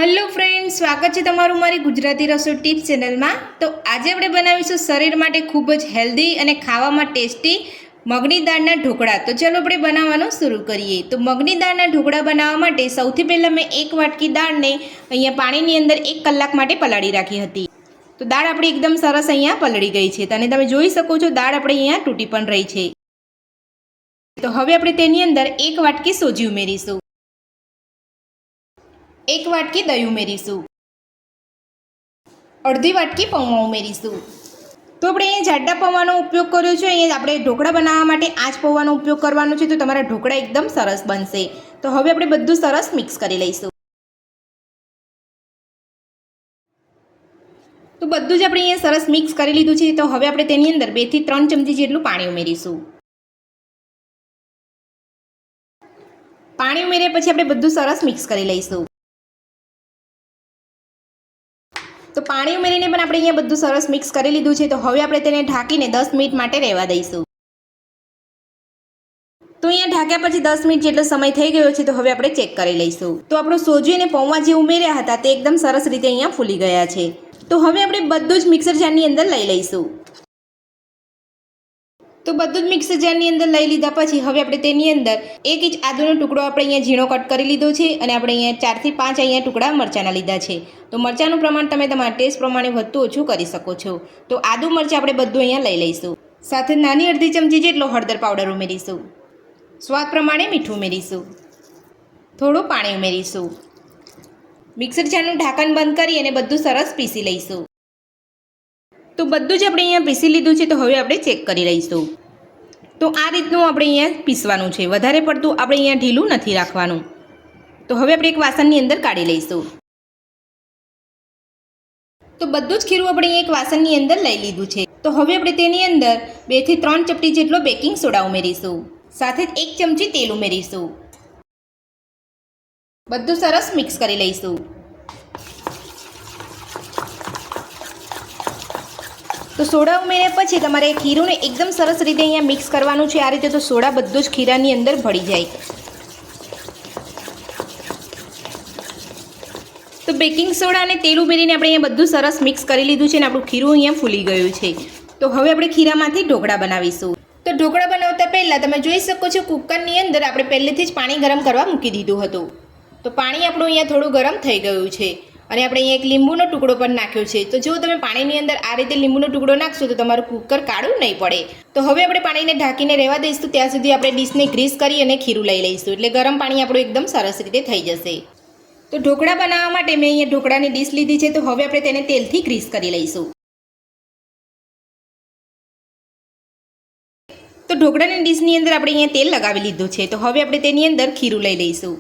Hello friend, સ્વાગત છે તમારું મારી ગુજરાતી રસોઈ ટિપ્સ ચેનલમાં। તો આજે આપણે બનાવીશું શરીર માટે ખૂબ જ હેલ્ધી અને ખાવામાં ટેસ્ટી મગની દાળના ઢોકળા। તો ચાલો આપણે બનાવવાનું શરૂ કરીએ। તો મગની દાળના ઢોકળા બનાવવા માટે સૌથી પહેલાં મેં એક વાટકી દાળને અહીંયા પાણીની અંદર 1 કલાક માટે પલાળી રાખી હતી। તો દાળ આપણી એકદમ સરસ અહીંયા પલળી ગઈ છે અને તમે જોઈ શકો છો દાળ આપણે અહીંયા તૂટી પણ રહી છે। તો હવે આપણે તેની અંદર 1 વાટકી સોજી ઉમેરીશું, 1 વાટકી દહીં ઉમેરીશું, અડધી વાટકી પૌવા ઉમેરીશું। તો આપણે અહીંયા જાડા પૌવાનો ઉપયોગ કર્યો છે। અહીંયા આપણે ઢોકળા બનાવવા માટે આ જ પૌવાનો ઉપયોગ કરવાનો છે, તો તમારા ઢોકળા એકદમ સરસ બનશે। તો હવે આપણે બધું સરસ મિક્સ કરી લઈશું। તો બધું જ આપણે અહીંયા સરસ મિક્સ કરી લીધું છે। તો હવે આપણે તેની અંદર 2 થી 3 ચમચી જેટલું પાણી ઉમેરીશું। પાણી ઉમેર્યા પછી આપણે બધું સરસ મિક્સ કરી લઈશું। તો પાણી ઉમેરીને પણ આપણે અહીંયા બધું સરસ મિક્સ કરી લીધું છે। તો હવે આપણે તેને ઢાંકીને 10 મિનિટ માટે રહેવા દઈશું। તો અહીંયા ઢાંક્યા પછી 10 મિનિટ જેટલો સમય થઈ ગયો છે। તો હવે આપણે ચેક કરી લઈશું। તો આપણો સોજી અને પૌવા જે ઉમેર્યા હતા તે એકદમ સરસ રીતે અહીંયા ફૂલી ગયા છે। તો હવે આપણે બધું જ મિક્સર જારની અંદર લઈ લઈશું। તો બધું જ મિક્સર જારની અંદર લઈ લીધા પછી હવે આપણે તેની અંદર 1 ઇંચ આદુનો ટુકડો આપણે અહીંયા ઝીણો કટ કરી લીધો છે અને આપણે અહીંયા 4 થી 5 અહીંયા ટુકડા મરચાંના લીધા છે। તો મરચાંનું પ્રમાણ તમે તમારા ટેસ્ટ પ્રમાણે વધતું ઓછું કરી શકો છો। તો આદુ મરચાં આપણે બધું અહીંયા લઈ લઈશું। સાથે નાની અડધી ચમચી જેટલો હળદર પાવડર ઉમેરીશું, સ્વાદ પ્રમાણે મીઠું ઉમેરીશું, થોડું પાણી ઉમેરીશું। મિક્સર જારનું ઢાંકણ બંધ કરી અને બધું સરસ પીસી લઈશું। તો બધું જ આપણે અહીંયા પીસી લીધું છે। તો હવે આપણે ચેક કરી લઈશું। તો આ રીતનું આપણે અહીંયા પીસવાનું છે, વધારે પડતું આપણે અહીંયા ઢીલું નથી રાખવાનું। તો હવે આપણે એક વાસણની અંદર કાઢી લઈશું। તો બધું જ ખીરું આપણે એક વાસણની અંદર લઈ લીધું છે। તો હવે આપણે તેની અંદર 2 થી 3 ચપટી જેટલો બેકિંગ સોડા ઉમેરીશું, સાથે જ 1 ચમચી તેલ ઉમેરીશું। બધું સરસ મિક્સ કરી લઈશું। તો સોડા ઉમેર્યા પછી તમારે ખીરુંને એકદમ સરસ રીતે અહીંયા મિક્સ કરવાનું છે, આ રીતે। તો સોડા બધું જ ખીરાની અંદર ભળી જાય। તો બેકિંગ સોડા અને તેલ ઉમેરીને આપણે અહીંયા બધું સરસ મિક્સ કરી લીધું છે અને આપણું ખીરું અહીંયા ફૂલી ગયું છે। તો હવે આપણે ખીરામાંથી ઢોકળા બનાવીશું। તો ઢોકળા બનાવતા પહેલાં તમે જોઈ શકો છો કુકરની અંદર આપણે પહેલેથી જ પાણી ગરમ કરવા મૂકી દીધું હતું। તો પાણી આપણું અહીંયા થોડું ગરમ થઈ ગયું છે અને આપણે અહીંયા એક લીંબુનો ટુકડો પણ નાખ્યો છે। તો જો તમે પાણીની અંદર આ રીતે લીંબુનો ટુકડો નાખશો તો તમારું કુકર કાળું નહીં પડે। તો હવે આપણે પાણીને ઢાંકીને રહેવા દઈશું, ત્યાં સુધી આપણે ડીશને ગ્રીસ કરી અને ખીરું લઈ લઈશું, એટલે ગરમ પાણી આપણું એકદમ સરસ રીતે થઈ જશે। તો ઢોકળા બનાવવા માટે મેં અહીંયા ઢોકળાની ડીશ લીધી છે। તો હવે આપણે તેને તેલથી ગ્રીસ કરી લઈશું। તો ઢોકળાની ડીશની અંદર આપણે અહીંયા તેલ લગાવી લીધું છે। તો હવે આપણે તેની અંદર ખીરું લઈ લઈશું।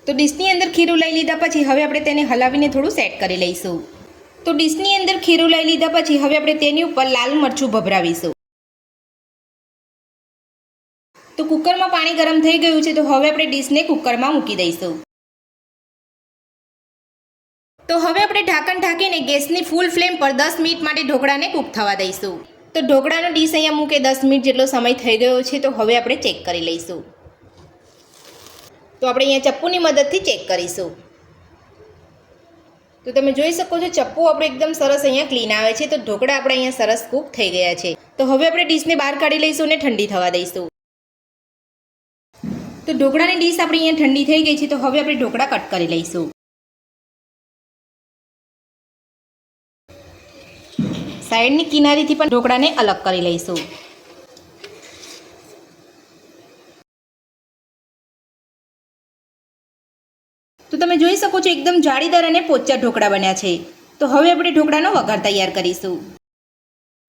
તો ડીશની અંદર ખીરું લઈ લીધા પછી હવે આપણે તેને હલાવીને થોડું સેટ કરી લઈશું। તો ડીશની અંદર ખીરું લઈ લીધા પછી હવે આપણે તેની ઉપર લાલ મરચું ભભરાવીશું। તો કુકરમાં પાણી ગરમ થઈ ગયું છે। તો હવે આપણે ડીશને કુકરમાં મૂકી દઈશું। તો હવે આપણે ઢાંકણ ઢાંકીને ગેસની ફૂલ ફ્લેમ પર 10 મિનિટ માટે ઢોકળાને કૂક થવા દઈશું। તો ઢોકળાનો ડીશ અહીંયા મૂકે 10 મિનિટ જેટલો સમય થઈ ગયો છે। તો હવે આપણે ચેક કરી લઈશું। તો આપણે અહીંયા ચપ્પુની મદદથી ચેક કરીશું। તો તમે જોઈ શકો છો ચપ્પુ આપણે એકદમ સરસ અહીંયા ક્લીન આવે છે। તો ઢોકળા આપણે અહીંયા સરસ કૂક થઈ ગયા છે। તો હવે આપણે ડીશને બહાર કાઢી લઈશું અને ઠંડી થવા દઈશું। તો ઢોકળાની ડીશ આપણી અહીંયા ઠંડી થઈ ગઈ છે। તો હવે આપણે ઢોકળા કટ કરી લઈશું। સાઈડની કિનારીથી પણ ઢોકળાને અલગ કરી લઈશું। તો તમે જોઈ શકો છો એકદમ જાળીદાર અને પોચા ઢોકળા બન્યા છે। તો હવે આપણે ઢોકળાનો વઘાર તૈયાર કરીશું।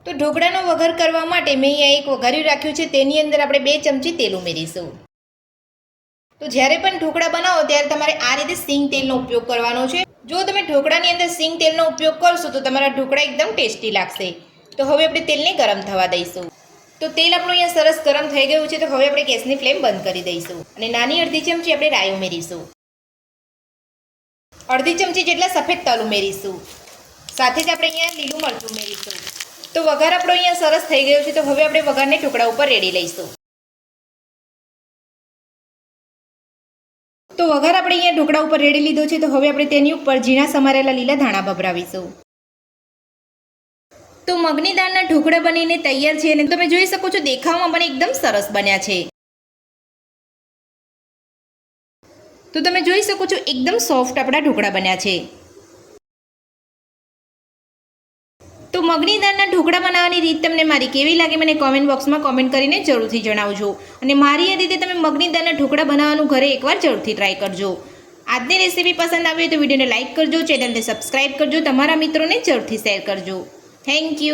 તો ઢોકળાનો વઘાર કરવા માટે મેં અહીંયા એક વઘાર્યું રાખ્યું છે, તેની અંદર આપણે 2 ચમચી તેલ ઉમેરીશું। તો જ્યારે પણ ઢોકળા બનાવો ત્યારે તમારે આ રીતે સિંગ તેલનો ઉપયોગ કરવાનો છે। જો તમે ઢોકળાની અંદર સિંગ તેલનો ઉપયોગ કરશો તો તમારા ઢોકળા એકદમ ટેસ્ટી લાગશે। તો હવે આપણે તેલને ગરમ થવા દઈશું। તો તેલ આપણું અહીંયા સરસ ગરમ થઈ ગયું છે। તો હવે આપણે ગેસની ફ્લેમ બંધ કરી દઈશું અને નાની અડધી ચમચી આપણે રાઈ ઉમેરીશું, અડધી ચમચી જેટલા સફેદ તલ ઉમેરીશું, સાથે જ આપણે અહીંયા લીલું મરચું ઉમેરીશું। તો વઘાર આપણો અહીંયા સરસ થઈ ગયો છે। તો હવે આપણે વઘારને ઢોકળા ઉપર રેડી લઈશું। તો વઘાર આપણે અહીંયા ઢોકળા ઉપર રેડી લીધો છે. તો હવે આપણે તેની ઉપર ઝીણા સમારેલા લીલા ધાણા ભભરાવીશું. તો મગની દાળના ઢોકળા બનીને તૈયાર છે અને તમે જોઈ શકો છો દેખાવમાં પણ એકદમ સરસ બન્યા છે. તો તમે જોઈ શકો છો એકદમ સોફ્ટ આપણા ઢોકળા બન્યા છે. તો મગની દાળના ઢોકળા બનાવવાની રીત તમને મારી કેવી લાગે મને કોમેન્ટ બોક્સમાં કોમેન્ટ કરીને જરૂરથી જણાવજો. અને મારી આ રીતે તમે મગની દાળના ઢોકળા બનાવવાનું ઘરે એકવાર જરૂરથી ટ્રાય કરજો. આજની રેસીપી પસંદ આવી હોય તો વિડીયોને લાઇક કરજો, ચેનલને સબસ્ક્રાઇબ કરજો, તમારા મિત્રોને જરૂરથી શેર કરજો. Thank you.